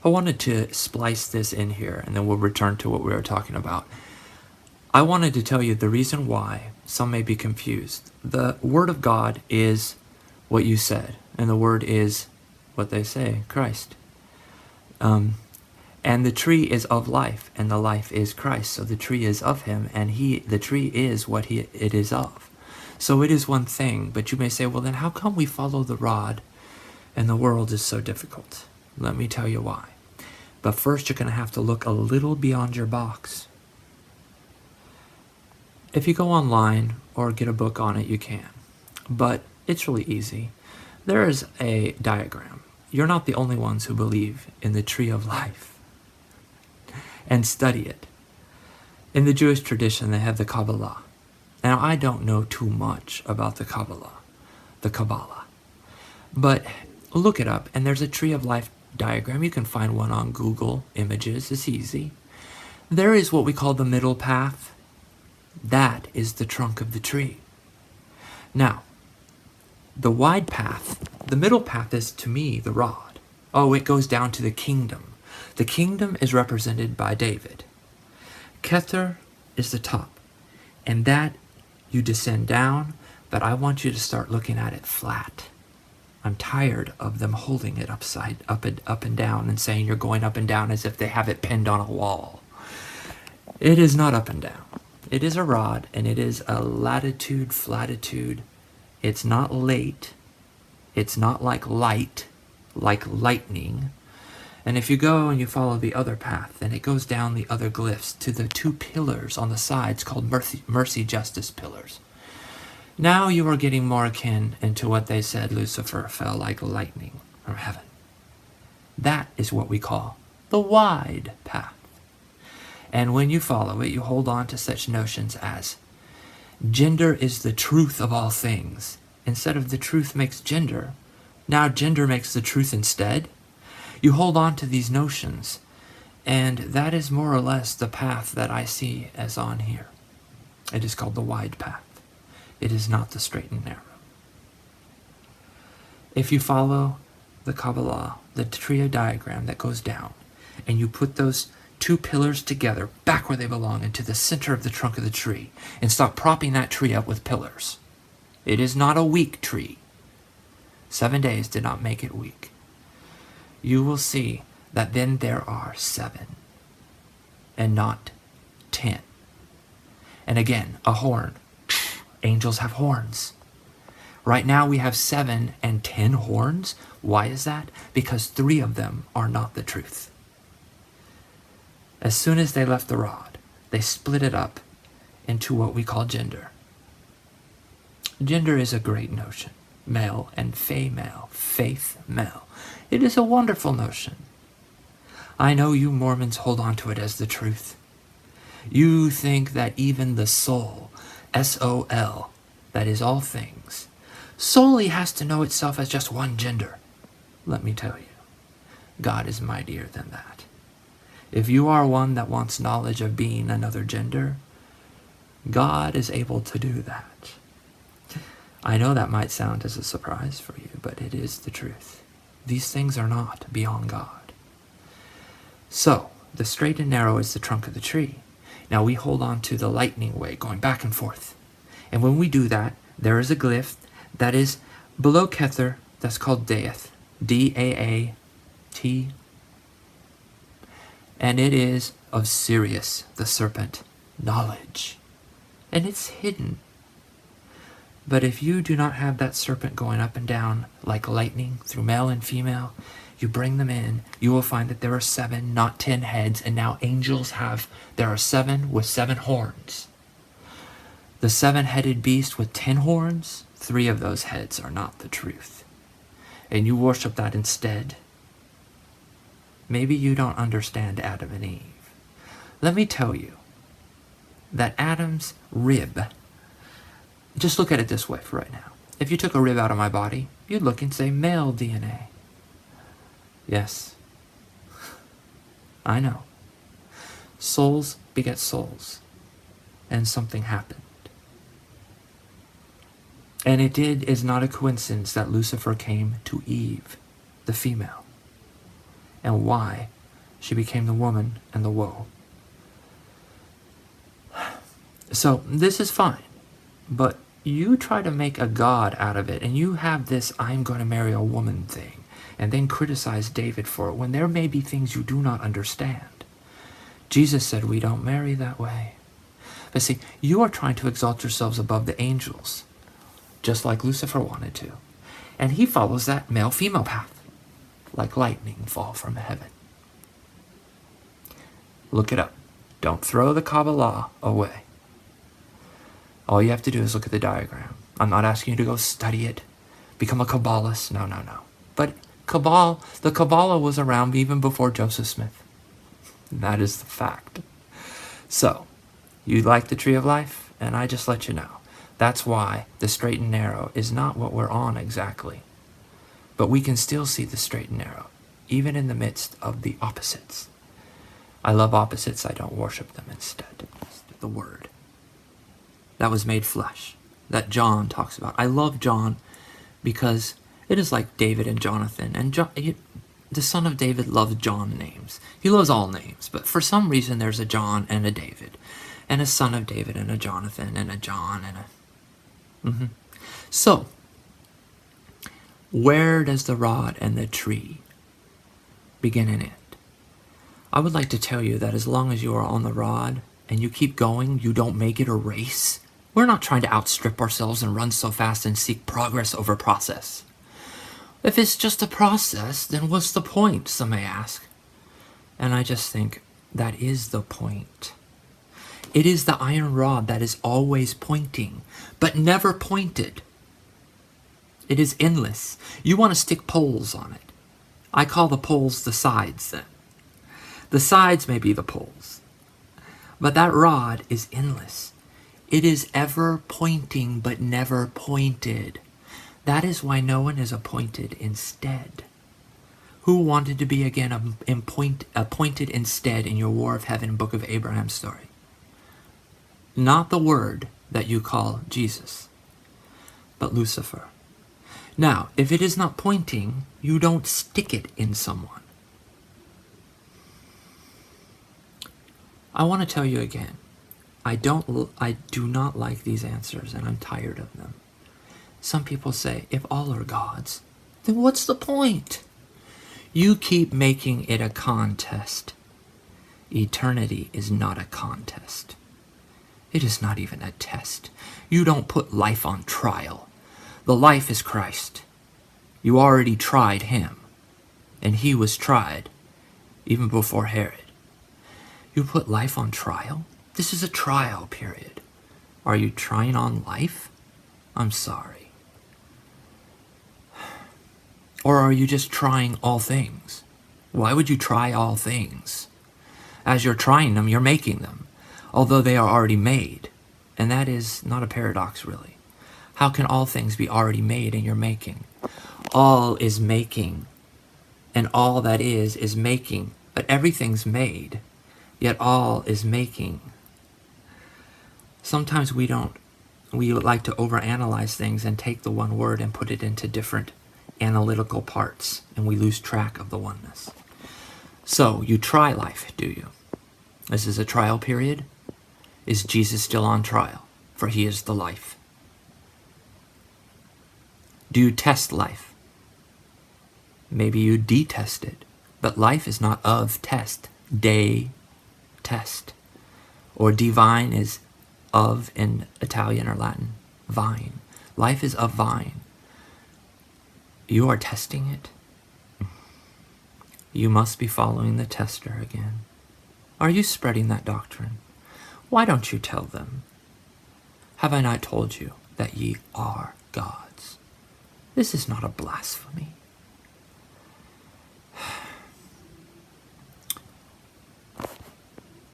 I wanted to splice this in here, and then we'll return to what we were talking about. I wanted to tell you the reason why some may be confused. The Word of God is what you said, and the Word is what they say, Christ. And the tree is of life, and the life is Christ. So the tree is of him, and the tree is what it is of. So it is one thing, but you may say, well, then how come we follow the rod and the world is so difficult? Let me tell you why. But first, you're going to have to look a little beyond your box. If you go online or get a book on it, you can. But it's really easy. There is a diagram. You're not the only ones who believe in the tree of life and study it. In the Jewish tradition, they have the Kabbalah. Now, I don't know too much about the Kabbalah, but look it up, and there's a tree of life diagram. You can find one on Google Images. It's easy. There is what we call the middle path. That is the trunk of the tree. Now, the wide path, the middle path is, to me, the rod. Oh, it goes down to the kingdom. The kingdom is represented by David. Kether is the top, and that you descend down, but I want you to start looking at it flat. I'm tired of them holding it up and down and saying you're going up and down as if they have it pinned on a wall. It is not up and down. It is a rod, and it is a latitude, flatitude. It's not late. It's not like light, like lightning. And if you go and you follow the other path, then it goes down the other glyphs to the two pillars on the sides called mercy justice pillars. Now you are getting more akin into what they said Lucifer fell like lightning from heaven. That is what we call the wide path. And when you follow it, you hold on to such notions as gender is the truth of all things. Instead of the truth makes gender, now gender makes the truth instead. You hold on to these notions, and that is more or less the path that I see as on here. It is called the wide path. It is not the straight and narrow. If you follow the Kabbalah, the trio diagram that goes down, and you put those two pillars together back where they belong into the center of the trunk of the tree, and stop propping that tree up with pillars. It is not a weak tree. 7 days did not make it weak. You will see that then there are 7 and not 10. And again, a horn. Angels have horns. Right now we have 7 and 10 horns. Why is that? Because 3 of them are not the truth. As soon as they left the rod, they split it up into what we call gender. Gender is a great notion. Male and female, faith, male. It is a wonderful notion. I know you Mormons hold on to it as the truth. You think that even the soul, S-O-L, that is all things, solely has to know itself as just one gender. Let me tell you, God is mightier than that. If you are one that wants knowledge of being another gender, God is able to do that. I know that might sound as a surprise for you, but it is the truth. These things are not beyond God. So, the straight and narrow is the trunk of the tree. Now we hold on to the lightning way, going back and forth. And when we do that, there is a glyph that is below Kether, that's called Daeth, D-A-A-T. And it is of Sirius, the serpent, knowledge. And it's hidden. But if you do not have that serpent going up and down like lightning through male and female, you bring them in, you will find that there are 7, not 10 heads, and now angels there are 7 with 7 horns. The 7-headed beast with 10 horns, 3 of those heads are not the truth. And you worship that instead. Maybe you don't understand Adam and Eve. Let me tell you that Adam's rib, just look at it this way for right now. If you took a rib out of my body, you'd look and say male DNA. Yes. I know. Souls beget souls. And something happened. And it is not a coincidence that Lucifer came to Eve, the female. and why she became the woman and the woe. So this is fine, but you try to make a god out of it, and you have this I'm going to marry a woman thing, and then criticize David for it when there may be things you do not understand. Jesus said we don't marry that way. But see, you are trying to exalt yourselves above the angels, just like Lucifer wanted to. And he follows that male-female path, like lightning fall from heaven. Look it up. Don't throw the Kabbalah away. All you have to do is look at the diagram. I'm not asking you to go study it, become a Kabbalist. No. But the Kabbalah was around even before Joseph Smith. And that is the fact. So, you like the tree of life? And I just let you know. That's why the straight and narrow is not what we're on exactly. But we can still see the straight and narrow, even in the midst of the opposites. I love opposites. I don't worship them instead. The Word that was made flesh, that John talks about. I love John because it is like David and Jonathan. And the son of David loves John names. He loves all names. But for some reason, there's a John and a David, and a son of David and a Jonathan and a John and a... So, where does the rod and the tree begin and end? I would like to tell you that as long as you are on the rod and you keep going, you don't make it a race. We're not trying to outstrip ourselves and run so fast and seek progress over process. If it's just a process, then what's the point, some may ask. And I just think that is the point. It is the iron rod that is always pointing, but never pointed. It is endless. You want to stick poles on it. I call the poles the sides then. The sides may be the poles, but that rod is endless. It is ever pointing, but never pointed. That is why no one is appointed instead. Who wanted to be again appointed instead in your War of Heaven Book of Abraham story? Not the Word that you call Jesus, but Lucifer. Now, if it is not pointing, you don't stick it in someone. I want to tell you again, I do not like these answers, and I'm tired of them. Some people say, if all are gods, then what's the point? You keep making it a contest. Eternity is not a contest. It is not even a test. You don't put life on trial. The life is Christ. You already tried him, and he was tried even before Herod. You put life on trial? This is a trial period. Are you trying on life? I'm sorry. Or are you just trying all things? Why would you try all things? As you're trying them, you're making them, although they are already made. And that is not a paradox, really. How can all things be already made and you're making? All is making, and all that is making. But everything's made, yet all is making. Sometimes we like to overanalyze things and take the one word and put it into different analytical parts, and we lose track of the oneness. So, you try life, do you? This is a trial period. Is Jesus still on trial? For he is the life. Do you test life? Maybe you detest it, but life is not of test. Test. Or divine is of in Italian or Latin. Vine. Life is of vine. You are testing it. You must be following the tester again. Are you spreading that doctrine? Why don't you tell them? Have I not told you that ye are gods? This is not a blasphemy.